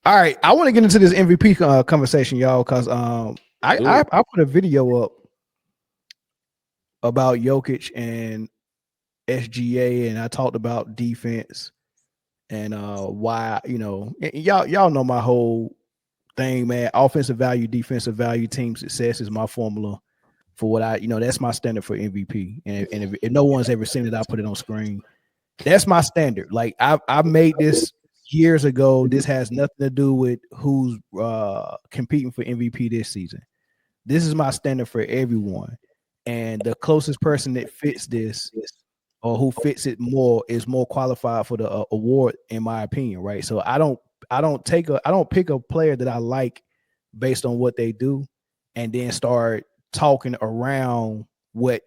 All right, I want to get into this MVP conversation, y'all, because I put a video up about Jokic and SGA, and I talked about defense and why y'all know my whole thing, man. Offensive value, defensive value, team success is my formula for what that's my standard for MVP. And if no one's ever seen it, I put it on screen. That's my standard. Like I made this years ago. This has nothing to do with who's competing for MVP this season. This is my standard for everyone. And the closest person that fits this or who fits it more is more qualified for the award, in my opinion, right? So I don't pick a player that I like based on what they do and then start talking around what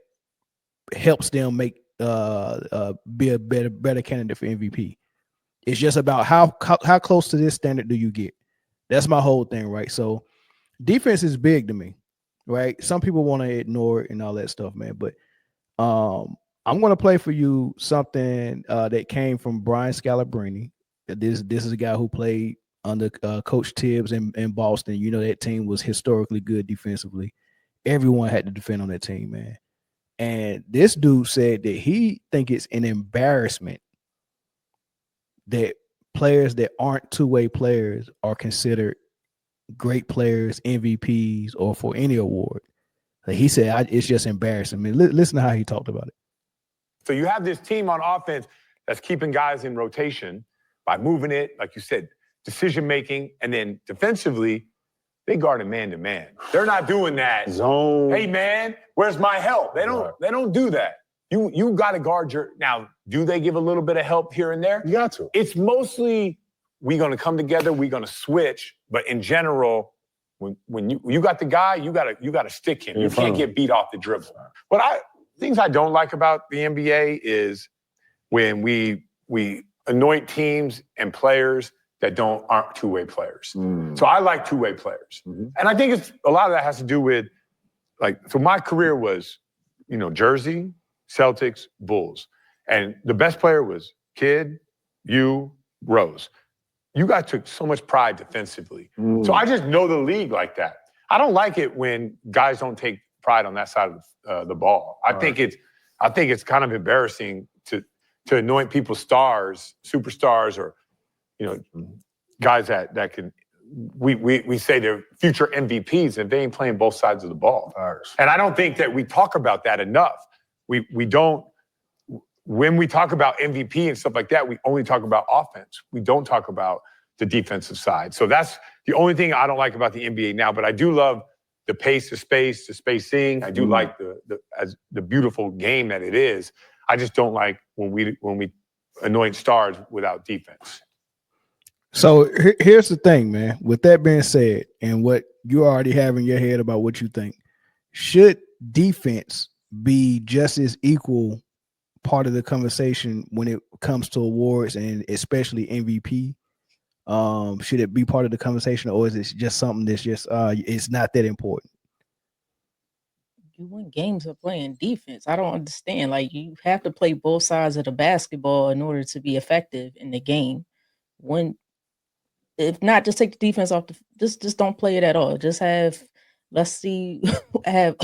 helps them make be a better candidate for MVP. It's just about how close to this standard do you get. That's my whole thing, right? So defense is big to me, right? Some people want to ignore it and all that stuff, man. But I'm going to play for you something that came from Brian Scalabrini. This is a guy who played under Coach Tibbs in Boston. You know, that team was historically good defensively. Everyone had to defend on that team, man. And this dude said that he think it's an embarrassment that players that aren't two-way players are considered great players, MVPs, or for any award. Like he said, it's just embarrassing. I mean, listen to how he talked about it. So you have this team on offense that's keeping guys in rotation by moving it, like you said, decision-making, and then defensively, they guard him man-to-man. They're not doing that. Zone. Hey, man, where's my help? They don't do that. You got to guard your – now, do they give a little bit of help here and there? You got to. It's mostly we're going to come together, we're going to switch, but in general, when you got the guy, you got to stick him. You can't get beat off the dribble. But things I don't like about the NBA is when we anoint teams and players that aren't two-way players. So I like two-way players. And I think a lot of that has to do with, so my career was, Jersey, Celtics, Bulls. And the best player was Kidd, Rose. You guys took so much pride defensively. So I just know the league like that. I don't like it when guys don't take pride on that side of the ball. I think it's kind of embarrassing to anoint people stars, superstars, or guys that can. We say they're future MVPs and they ain't playing both sides of the ball. And I don't think that we talk about that enough. We don't. When we talk about MVP and stuff like that, we only talk about offense. We don't talk about the defensive side. So that's the only thing I don't like about the NBA now. But I do love the pace, the space, the spacing. I do like the beautiful game that it is. I just don't like when we anoint stars without defense. So here's the thing, man. With that being said, and what you already have in your head about what you think, should defense be just as equal part of the conversation when it comes to awards and especially MVP? Should it be part of the conversation, or is it just something that's just it's not that important? You win games of playing defense. I don't understand. Like, you have to play both sides of the basketball in order to be effective in the game. If not, just take the defense off. Just don't play it at all. Just have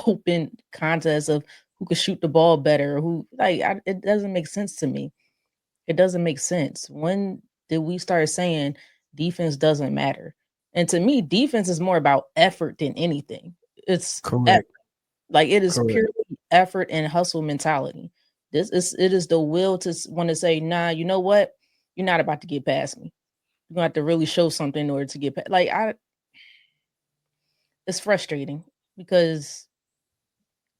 open contests of who could shoot the ball better. It doesn't make sense to me. It doesn't make sense. When did we start saying defense doesn't matter? And to me, defense is more about effort than anything. It's correct. It is purely effort and hustle mentality. It is the will to want to say, nah, you know what? You're not about to get past me. You're gonna have to really show something in order to get past. It's frustrating because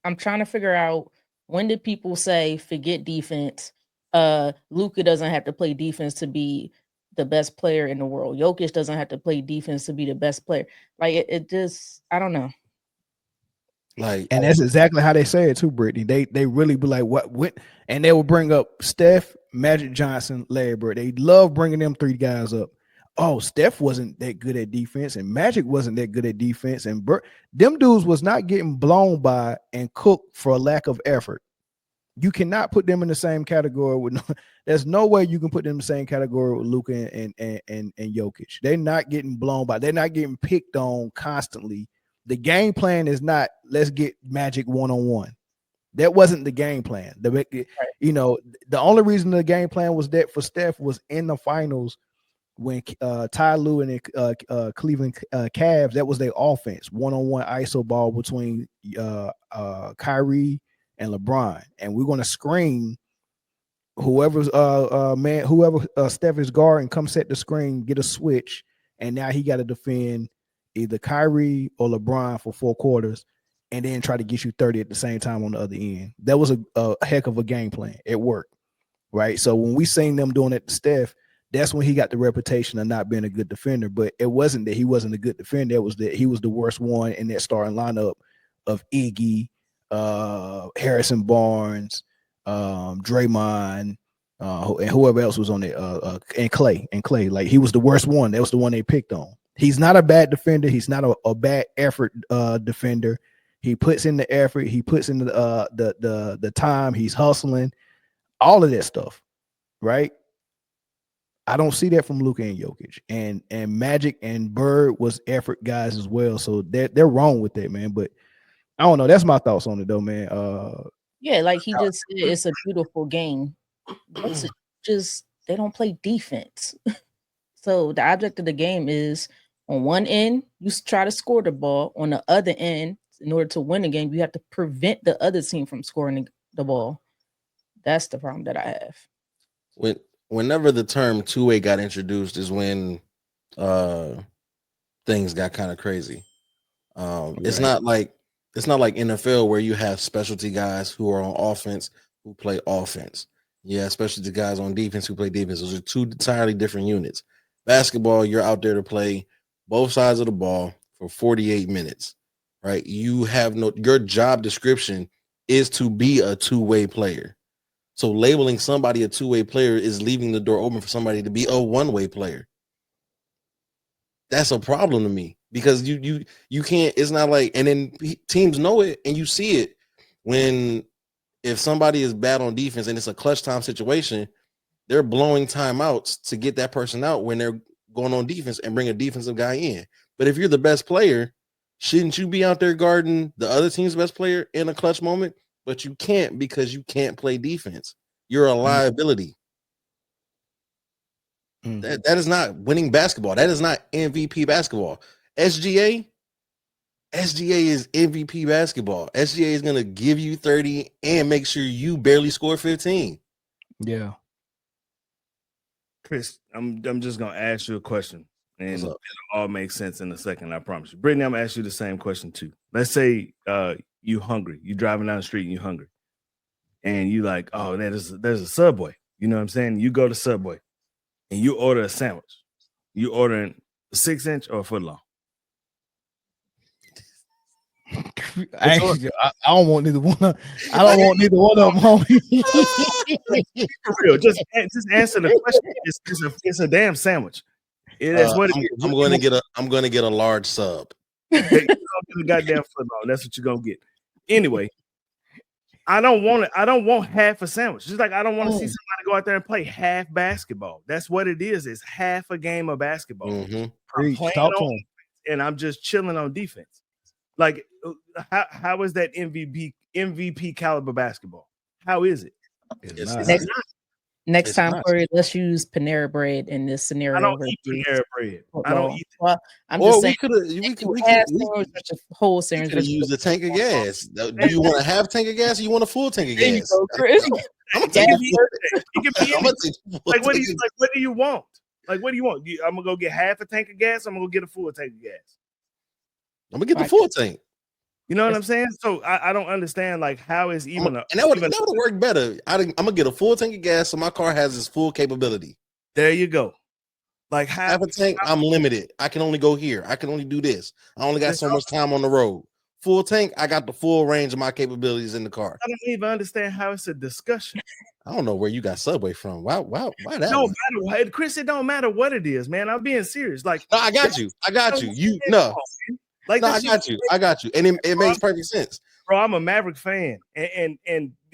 I'm trying to figure out, when did people say forget defense? Luka doesn't have to play defense to be the best player in the world. Jokic doesn't have to play defense to be the best player. It just, I don't know. And that's exactly how they say it too, Britne. They really be like, what? And they will bring up Steph, Magic Johnson, Larry Bird. They love bringing them three guys up. Oh, Steph wasn't that good at defense, and Magic wasn't that good at defense, and them dudes was not getting blown by and cooked for a lack of effort. You cannot put them in the same category with. There's no way you can put them in the same category with Luka and Jokic. They're not getting blown by. They're not getting picked on constantly. The game plan is not let's get Magic 1-on-1. That wasn't the game plan. The only reason the game plan was that for Steph was in the finals when Ty Lue and Cleveland Cavs. That was their offense, 1-on-1 ISO ball between Kyrie and LeBron, and we're going to screen whoever's Steph is guarding, come set the screen, get a switch, and now he got to defend either Kyrie or LeBron for 4 quarters, and then try to get you 30 at the same time on the other end. That was a heck of a game plan. It worked, right? So when we seen them doing it to Steph, that's when he got the reputation of not being a good defender. But it wasn't that he wasn't a good defender. It was that he was the worst one in that starting lineup of Iggy, Harrison Barnes, Draymond, and whoever else was on it, and Clay. Like, he was the worst one. That was the one they picked on. He's not a bad defender. He's not a bad effort defender. He puts in the effort. He puts in the time. He's hustling. All of that stuff, right? I don't see that from Luka and Jokic, and Magic and Bird was effort guys as well. So they're wrong with that, man. But I don't know. That's my thoughts on it, though, man. Yeah, like he just said, it's a beautiful game. That's just they don't play defense. So the object of the game is on one end, you try to score the ball. On the other end, in order to win the game, you have to prevent the other team from scoring the ball. That's the problem that I have. Whenever the term two-way got introduced is when things got kind of crazy. It's not like NFL where you have specialty guys who are on offense who play offense. Yeah, specialty guys on defense who play defense. Those are two entirely different units. Basketball, you're out there to play both sides of the ball for 48 minutes, right? You have your job description is to be a two-way player. So labeling somebody a two-way player is leaving the door open for somebody to be a one-way player. That's a problem to me because you can't. It's not like, and then teams know it, and you see it if somebody is bad on defense and it's a clutch time situation, they're blowing timeouts to get that person out when they're going on defense and bring a defensive guy in. But if you're the best player, shouldn't you be out there guarding the other team's best player in a clutch moment? But you can't because you can't play defense. You're a liability. That is not winning basketball. That is not MVP basketball. SGA is MVP basketball. SGA is going to give you 30 and make sure you barely score 15. Yeah. Chris, I'm just going to ask you a question, and it'll all make sense in a second, I promise you. Britne, I'm going to ask you the same question too. Let's say you hungry. You driving down the street and you hungry. And you like, oh, there's a Subway. You know what I'm saying? You go to Subway and you order a sandwich. You ordering a 6-inch or a foot long? I don't want neither one. I don't want neither one of them, homie. For real, just answer the question. It's a damn sandwich. That's what it is. I'm going to get a large sub. You're gonna get a goddamn foot long. That's what you're gonna get. Anyway, I don't want half a sandwich. Just like I don't want to see somebody go out there and play half basketball. That's what it is. It's half a game of basketball. Mm-hmm. And I'm just chilling on defense. Like, how is that MVP caliber basketball? How is it? Next time, Corey, let's use Panera Bread in this scenario. I don't eat Panera Bread. I don't eat. Well, I'm just saying. We could use a tank of gas. Do you want a half tank of gas or you want a full tank of gas? There you go, Chris. Like, what do you want? Like, what do you want? I'm gonna go get half a tank of gas. I'm gonna go get a full tank of gas. I'm gonna get the full tank. You know what I'm saying? So I don't understand, like, how is even and that would work better. I'm gonna get a full tank of gas so my car has its full capability. There you go. Like half a tank, I'm limited. I can only go here. I can only do this. I only got so much time on the road. Full tank, I got the full range of my capabilities in the car. I don't even understand how it's a discussion. I don't know where you got Subway from. Why that? No matter, Chris. It don't matter what it is, man. I'm being serious. Like, no, I got you. Like, no, I got you. And it makes perfect sense. Bro, I'm a Maverick fan, and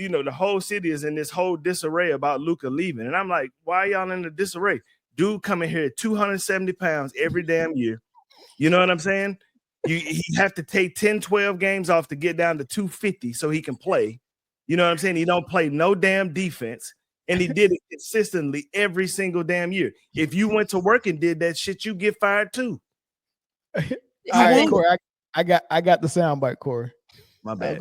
the whole city is in this whole disarray about Luka leaving. And I'm like, why are y'all in the disarray? Dude coming here at 270 pounds every damn year. You know what I'm saying? He have to take 10, 12 games off to get down to 250 so he can play. You know what I'm saying? He don't play no damn defense. And he did it consistently every single damn year. If you went to work and did that shit, you get fired too. All right, Corey, I got the soundbite, Corey. My bad.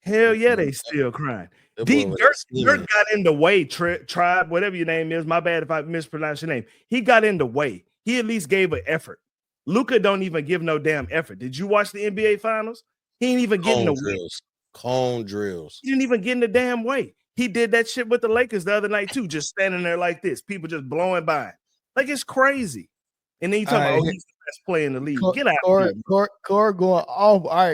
Hell yeah, they still crying. Dirk got in the way, Tribe, whatever your name is. My bad if I mispronounce your name. He got in the way. He at least gave an effort. Luka don't even give no damn effort. Did you watch the NBA Finals? He ain't even getting the way. Cone drills. He didn't even get in the damn way. He did that shit with the Lakers the other night too, just standing there like this. People just blowing by. Like it's crazy. And then you talk about, he's the best player in the league. Get out of here. Corey going off. All right,